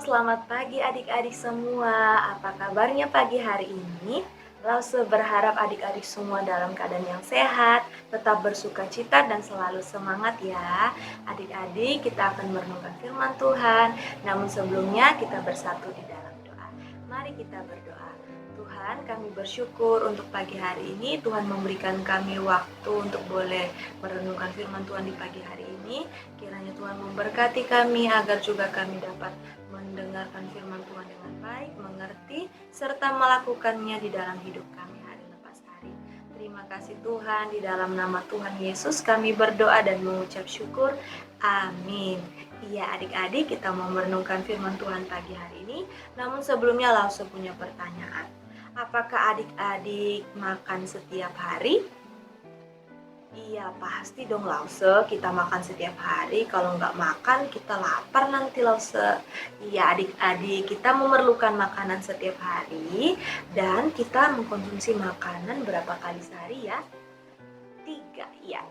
selamat pagi adik-adik semua. Apa kabarnya pagi hari ini? Lause berharap adik-adik semua dalam keadaan yang sehat, tetap bersukacita dan selalu semangat ya. Adik-adik, kita akan merenungkan firman Tuhan. Namun sebelumnya kita bersatu di dalam doa. Mari kita berdoa. Tuhan, kami bersyukur untuk pagi hari ini. Tuhan memberikan kami waktu untuk boleh merenungkan firman Tuhan di pagi hari ini. Kiranya Tuhan memberkati kami agar juga kami dapat mendengarkan firman Tuhan dengan baik, mengerti, serta melakukannya di dalam hidup kami hari lepas hari. Terima kasih Tuhan, di dalam nama Tuhan Yesus kami berdoa dan mengucap syukur. Amin. Iya adik-adik, kita mau merenungkan firman Tuhan pagi hari ini. Namun sebelumnya Lause punya pertanyaan. Apakah adik-adik makan setiap hari? Iya pasti dong Lause, kita makan setiap hari. Kalau nggak makan kita lapar nanti Lause. Iya adik-adik, kita memerlukan makanan setiap hari. Dan kita mengkonsumsi makanan berapa kali sehari ya?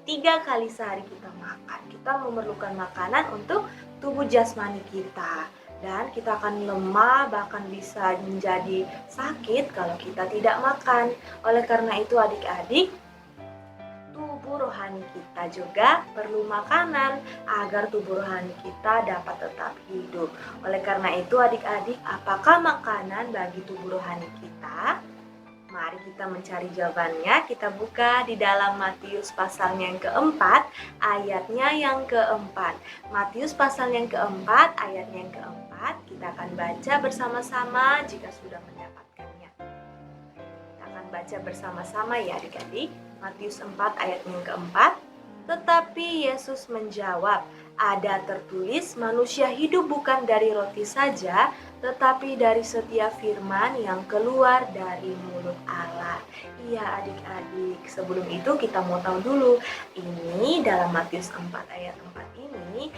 3 kali sehari kita makan. Kita memerlukan makanan untuk tubuh jasmani kita. Dan kita akan lemah, bahkan bisa menjadi sakit kalau kita tidak makan. Oleh karena itu adik-adik, tubuh rohani kita juga perlu makanan agar tubuh rohani kita dapat tetap hidup. Oleh karena itu adik-adik, apakah makanan bagi tubuh rohani kita? Mari kita mencari jawabannya. Kita buka di dalam Matius pasalnya yang keempat, ayatnya yang keempat. Matius pasal yang keempat, ayatnya yang keempat. Kita akan baca bersama-sama jika sudah mendapatkannya. Kita akan baca bersama-sama ya adik-adik. Matius 4 ayat yang keempat. Tetapi Yesus menjawab, ada tertulis manusia hidup bukan dari roti saja, tetapi dari setiap firman yang keluar dari mulut Allah. Iya adik-adik, sebelum itu kita mau tahu dulu, ini dalam Matius 4 ayat 4 ini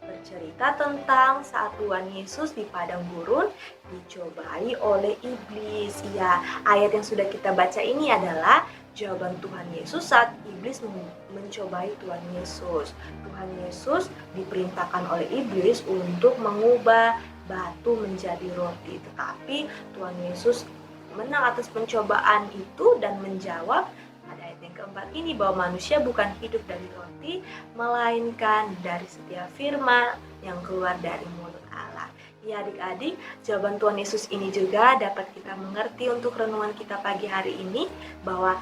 bercerita tentang saat Tuhan Yesus di padang gurun dicobai oleh iblis. Ya, ayat yang sudah kita baca ini adalah jawaban Tuhan Yesus saat iblis mencobai Tuhan Yesus. Tuhan Yesus diperintahkan oleh iblis untuk mengubah batu menjadi roti. Tetapi Tuhan Yesus menang atas pencobaan itu dan menjawab pada ayat yang keempat ini bahwa manusia bukan hidup dari roti, melainkan dari setiap firman yang keluar dari mulut Allah. Ya adik-adik, jawaban Tuhan Yesus ini juga dapat kita mengerti untuk renungan kita pagi hari ini, bahwa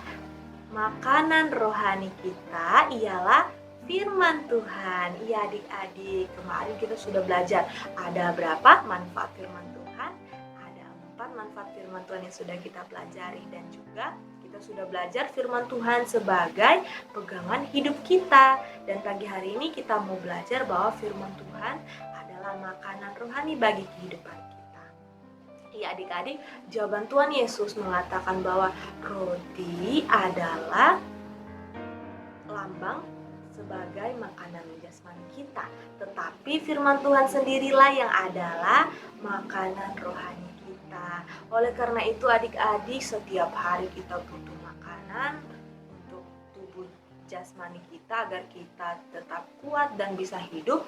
makanan rohani kita ialah firman Tuhan. Iya adik-adik, kemarin kita sudah belajar ada berapa manfaat firman Tuhan? Ada 4 manfaat firman Tuhan yang sudah kita pelajari, dan juga kita sudah belajar firman Tuhan sebagai pegangan hidup kita. Dan pagi hari ini kita mau belajar bahwa firman Tuhan adalah makanan rohani bagi kehidupan kita. Ya adik-adik, jawaban Tuhan Yesus mengatakan bahwa roti adalah lambang sebagai makanan jasmani kita, tetapi firman Tuhan sendirilah yang adalah makanan rohani kita. Oleh karena itu adik-adik, setiap hari kita butuh makanan untuk tubuh jasmani kita agar kita tetap kuat dan bisa hidup.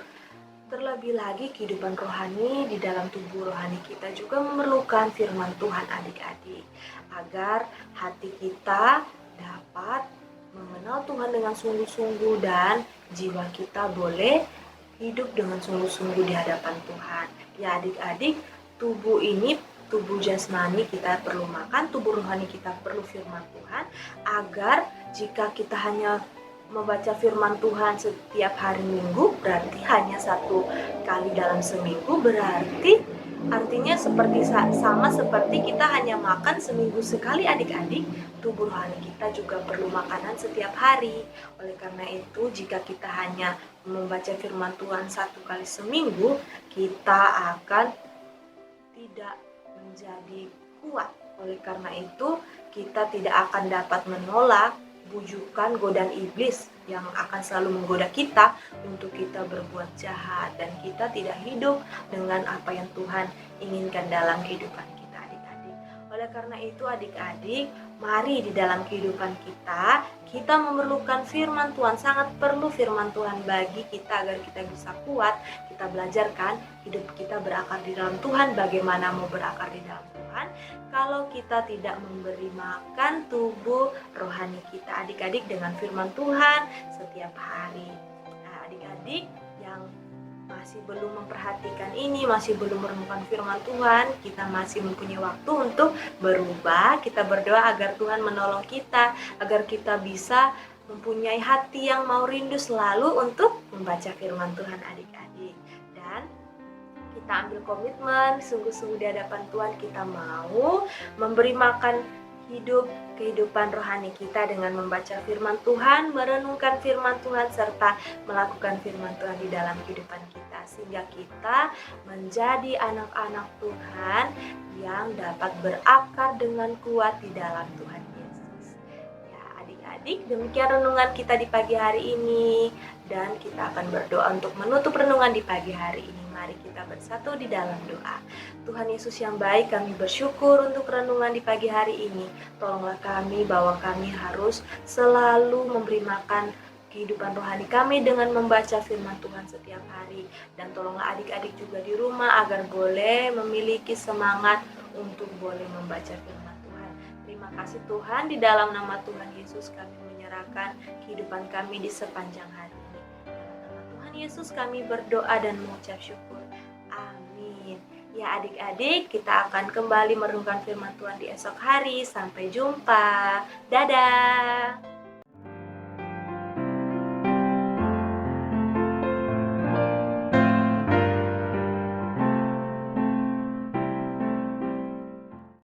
Terlebih lagi kehidupan rohani di dalam tubuh rohani kita juga memerlukan firman Tuhan adik-adik, agar hati kita dapat mengenal Tuhan dengan sungguh-sungguh dan jiwa kita boleh hidup dengan sungguh-sungguh di hadapan Tuhan. Ya adik-adik, tubuh ini, tubuh jasmani kita perlu makan, tubuh rohani kita perlu firman Tuhan, agar jika kita hanya membaca firman Tuhan setiap hari Minggu, berarti hanya 1 kali dalam seminggu, berarti artinya sama seperti kita hanya makan seminggu sekali adik-adik. Tubuh rohani kita juga perlu makanan setiap hari. Oleh karena itu, jika kita hanya membaca firman Tuhan 1 kali seminggu, kita akan tidak menjadi kuat. Oleh karena itu, kita tidak akan dapat menolak bujukan godaan iblis yang akan selalu menggoda kita untuk kita berbuat jahat, dan kita tidak hidup dengan apa yang Tuhan inginkan dalam kehidupan kita adik-adik. Oleh karena itu adik-adik, mari di dalam kehidupan kita memerlukan firman Tuhan, sangat perlu firman Tuhan bagi kita agar kita bisa kuat. Kita belajarkan hidup kita berakar di dalam Tuhan, bagaimana mau berakar di dalam Tuhan kalau kita tidak memberi makan tubuh rohani kita adik-adik dengan firman Tuhan setiap hari. Nah, adik-adik yang masih belum memperhatikan ini, masih belum menemukan firman Tuhan, kita masih mempunyai waktu untuk berubah. Kita berdoa agar Tuhan menolong kita, agar kita bisa mempunyai hati yang mau rindu selalu untuk membaca firman Tuhan adik-adik. Dan kita ambil komitmen sungguh-sungguh di hadapan Tuhan, kita mau memberi makan kehidupan rohani kita dengan membaca firman Tuhan, merenungkan firman Tuhan, serta melakukan firman Tuhan di dalam kehidupan kita, sehingga kita menjadi anak-anak Tuhan yang dapat berakar dengan kuat di dalam Tuhan Yesus. Ya, adik-adik, demikian renungan kita di pagi hari ini, dan kita akan berdoa untuk menutup renungan di pagi hari ini. Mari kita bersatu di dalam doa. Tuhan Yesus yang baik, kami bersyukur untuk renungan di pagi hari ini. Tolonglah kami bahwa kami harus selalu memberi makan kehidupan rohani kami dengan membaca firman Tuhan setiap hari. Dan tolonglah adik-adik juga di rumah agar boleh memiliki semangat untuk boleh membaca firman Tuhan. Terima kasih Tuhan, di dalam nama Tuhan Yesus kami menyerahkan kehidupan kami di sepanjang hari ini. Yesus kami berdoa dan mengucap syukur. Amin. Ya adik-adik, kita akan kembali merenungkan firman Tuhan di esok hari. Sampai jumpa. Dadah.